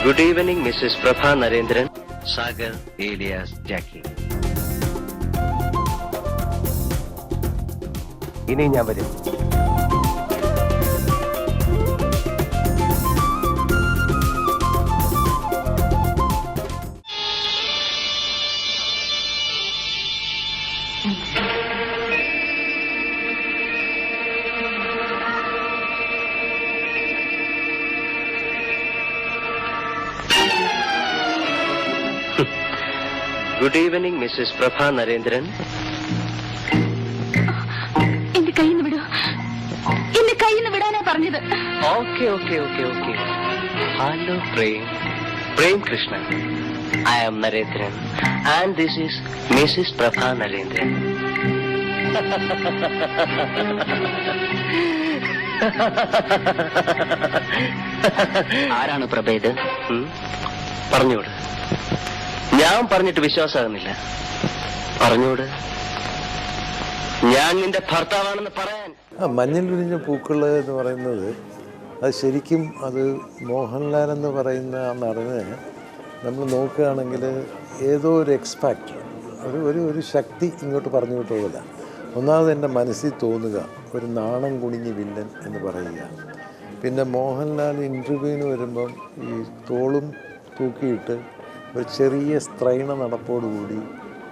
Good evening, Mrs. Prabha Narendran. Sagar alias Jackie. ഇനി ഞാൻ വരും. Good evening, Mrs. Prabha Narendran. എന്റെ കയ്യിൽ നിന്ന് വിടൂ. എന്റെ കയ്യിൽ നിന്ന് വിടാനാ പറഞ്ഞത്. Okay. Hello, Prem Krishna. I am Narendran, and this is Mrs. Prabha Narendran. ആരാണ് പ്രഭ ഇത്? പറഞ്ഞോട്. ഞാൻ പറഞ്ഞിട്ട് വിശ്വാസമാകുന്നില്ല. പറഞ്ഞോട്, ഞാൻ നിന്റെ ഭർത്താവാണെന്ന് പറയാൻ. മഞ്ഞൾ വിരിഞ്ഞ പൂക്കൾ എന്ന് പറയുന്നത് അത് ശരിക്കും അത് മോഹൻലാൽ എന്ന് പറയുന്ന ആ നടനെ നമ്മൾ നോക്കുകയാണെങ്കിൽ ഏതോ ഒരു എക്സ്പാക്ട് ഒരു ശക്തി ഇങ്ങോട്ട് പറഞ്ഞു വിട്ടുപോകില്ല. ഒന്നാമത് എൻ്റെ മനസ്സിൽ തോന്നുക ഒരു നാണം കുണിഞ്ഞ് വില്ലൻ എന്ന് പറയുക. പിന്നെ മോഹൻലാൽ ഇൻ്റർവ്യൂവിന് വരുമ്പം ഈ തോളും തൂക്കിയിട്ട് ഒരു ചെറിയ സ്ത്രൈണ നടപ്പോടുകൂടി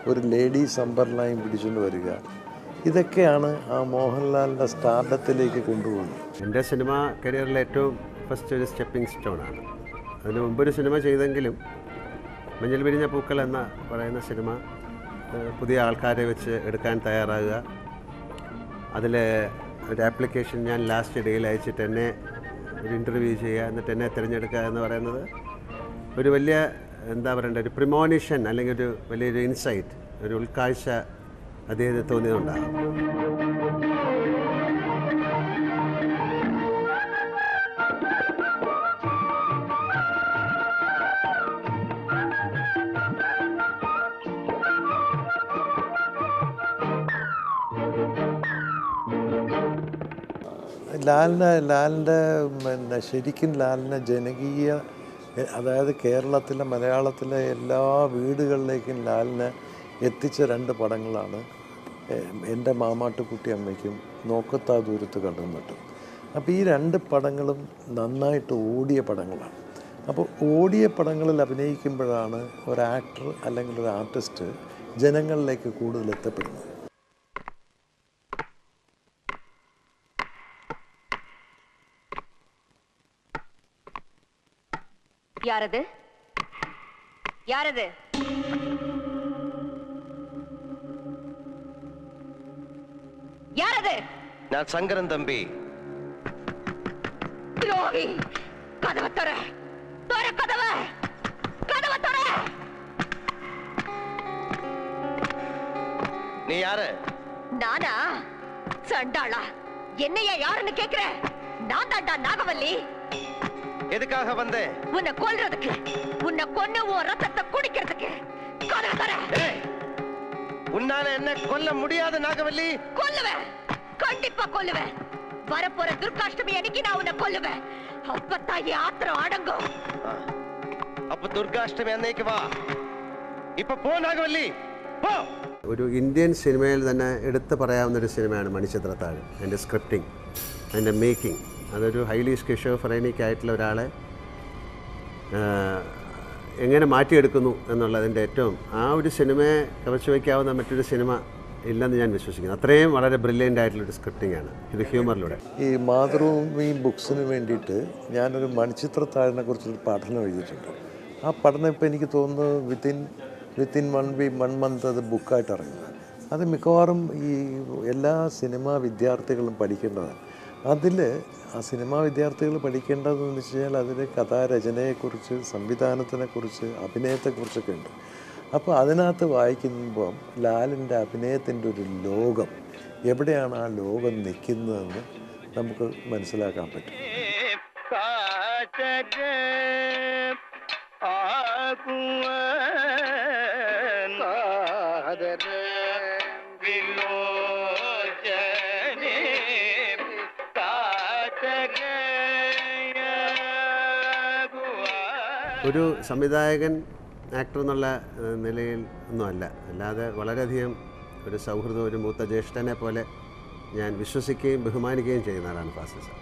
ഒരു ലേഡീസ് അമ്പർലൈൻ പിടിച്ചുകൊണ്ട് വരിക. ഇതൊക്കെയാണ് ആ മോഹൻലാലിൻ്റെ സ്റ്റാർഡത്തിലേക്ക് കൊണ്ടുപോകുന്നത്. എൻ്റെ സിനിമ കരിയറിലെ ഏറ്റവും ഫസ്റ്റ് ഒരു സ്റ്റെപ്പിംഗ് സ്റ്റോണാണ്. അതിന് മുമ്പൊരു സിനിമ ചെയ്തെങ്കിലും മഞ്ഞൾ വിരിഞ്ഞ പൂക്കൾ എന്ന പറയുന്ന സിനിമ പുതിയ ആൾക്കാരെ വെച്ച് എടുക്കാൻ തയ്യാറാകുക, അതിൽ ഒരു ആപ്ലിക്കേഷൻ ഞാൻ ലാസ്റ്റ് ഡേയിൽ അയച്ചിട്ട് എന്നെ ഒരു ഇൻ്റർവ്യൂ ചെയ്യുക, എന്നിട്ട് എന്നെ തിരഞ്ഞെടുക്കുക എന്ന് പറയുന്നത് ഒരു വലിയ എന്താ പറയണ്ടേ ഒരു പ്രിമോണിഷൻ അല്ലെങ്കിൽ ഒരു വലിയൊരു ഇൻസൈറ്റ്, ഒരു ഉൾക്കാഴ്ച അദ്ദേഹത്തിന് തോന്നിയതുണ്ടാകും. ലാലിൻ്റെ ശരിക്കും ലാലിനെ ജനകീയ, അതായത് കേരളത്തിലെ മലയാളത്തിലെ എല്ലാ വീടുകളിലേക്കും ലാലിനെ എത്തിച്ച രണ്ട് പടങ്ങളാണ് എൻ്റെ മാമാട്ടുക്കുട്ടി അമ്മയ്ക്കും നോക്കത്താ ദൂരത്ത് കണ്ടുനിന്നിട്ടും. അപ്പോൾ ഈ രണ്ട് പടങ്ങളും നന്നായിട്ട് ഓടിയ പടങ്ങളാണ്. അപ്പോൾ ഓടിയ പടങ്ങളിൽ അഭിനയിക്കുമ്പോഴാണ് ഒരു ആക്ടർ അല്ലെങ്കിൽ ഒരു ആർട്ടിസ്റ്റ് ജനങ്ങളിലേക്ക് കൂടുതൽ എത്തപ്പെടുന്നത്. யாரது யாரது? யாரது? ഞാൻ ശങ്കരൻ തമ്പി. ദ്രോഹി! കതവ് തുറ! തുറ കതവ്! കതവ് തുറ! നീ யாரு? நானா? சண்டாளா! என்னையா யாருன்னு கேக்குற? நான் தாண்டா நாகவல்லி. எதுக்காக வந்தே? உன்னை கொல்றதுக்கு, உன்னை கொன்னு உன் ரத்தத்தை குடிக்கிறதுக்கு. கதவு துற! உன்னால என்ன கொல்ல முடியாது நாகவல்லி. கொல்லுவேன், கண்டிப்பா கொல்லுவேன். வரப்போற துர்காஷ்டமி அன்னைக்கு நான் உன்னை கொல்லுவேன். அப்பத்தான் என் ஆத்திரம் அடங்கும். അപ്പൊ ദുർഗാഷ്ടമി അന്നേക്ക് വാ. ഇപ്പൊ പോ നാഗവല്ലി, പോ. ഒരു ഇന്ത്യൻ സിനിമയിൽ തന്നെ എടുത്തു പറയാവുന്നൊരു സിനിമയാണ് മണിച്ചിത്രത്താഴ്. അതിൻ്റെ സ്ക്രിപ്റ്റിംഗ്, അതിൻ്റെ മേക്കിംഗ്, അതൊരു ഹൈലി സ്കിസോഫ്രെനിക് ആയിട്ടുള്ള ഒരാളെ എങ്ങനെ മാറ്റിയെടുക്കുന്നു എന്നുള്ളതിൻ്റെ ഏറ്റവും ആ ഒരു സിനിമയെ കവച്ചു വയ്ക്കാവുന്ന മറ്റൊരു സിനിമ ഇല്ലെന്ന് ഞാൻ വിശ്വസിക്കുന്നു. അത്രയും വളരെ ബ്രില്യൻ്റ് ആയിട്ടുള്ളൊരു സ്ക്രിപ്റ്റിംഗ് ആണ് ഇത്, ഹ്യൂമറിലൂടെ. ഈ മാതൃഭൂമി ബുക്സിന് വേണ്ടിയിട്ട് ഞാനൊരു മണിച്ചിത്രത്താഴിനെ കുറിച്ചൊരു പഠനം എഴുതിയിട്ടുണ്ട്. ആ പഠനം ഇപ്പോൾ എനിക്ക് തോന്നുന്നു വിത്തിൻ 1 മന്ത് അത് ബുക്കായിട്ട് ഇറങ്ങുന്നത്. അത് മിക്കവാറും ഈ എല്ലാ സിനിമാ വിദ്യാർത്ഥികളും പഠിക്കേണ്ടതാണ്. അതിൽ ആ സിനിമാ വിദ്യാർത്ഥികൾ പഠിക്കേണ്ടതെന്ന് വെച്ച് കഴിഞ്ഞാൽ അതിൽ കഥാരചനയെക്കുറിച്ച്, സംവിധാനത്തിനെക്കുറിച്ച്, അഭിനയത്തെക്കുറിച്ചൊക്കെ ഉണ്ട്. അപ്പോൾ അതിനകത്ത് വായിക്കുമ്പം ലാലിൻ്റെ അഭിനയത്തിൻ്റെ ഒരു ലോകം, എവിടെയാണ് ആ ലോകം നിൽക്കുന്നതെന്ന് നമുക്ക് മനസ്സിലാക്കാൻ പറ്റും. ഒരു സംവിധായകൻ ആക്ടർ എന്നുള്ള നിലയിൽ ഒന്നുമല്ല, അല്ലാതെ വളരെയധികം ഒരു സൗഹൃദം, ഒരു മൂത്ത ജ്യേഷ്ഠനെ പോലെ ഞാൻ വിശ്വസിക്കുകയും ബഹുമാനിക്കുകയും ചെയ്യുന്ന ആളാണ് ഫാസിൽ സാർ.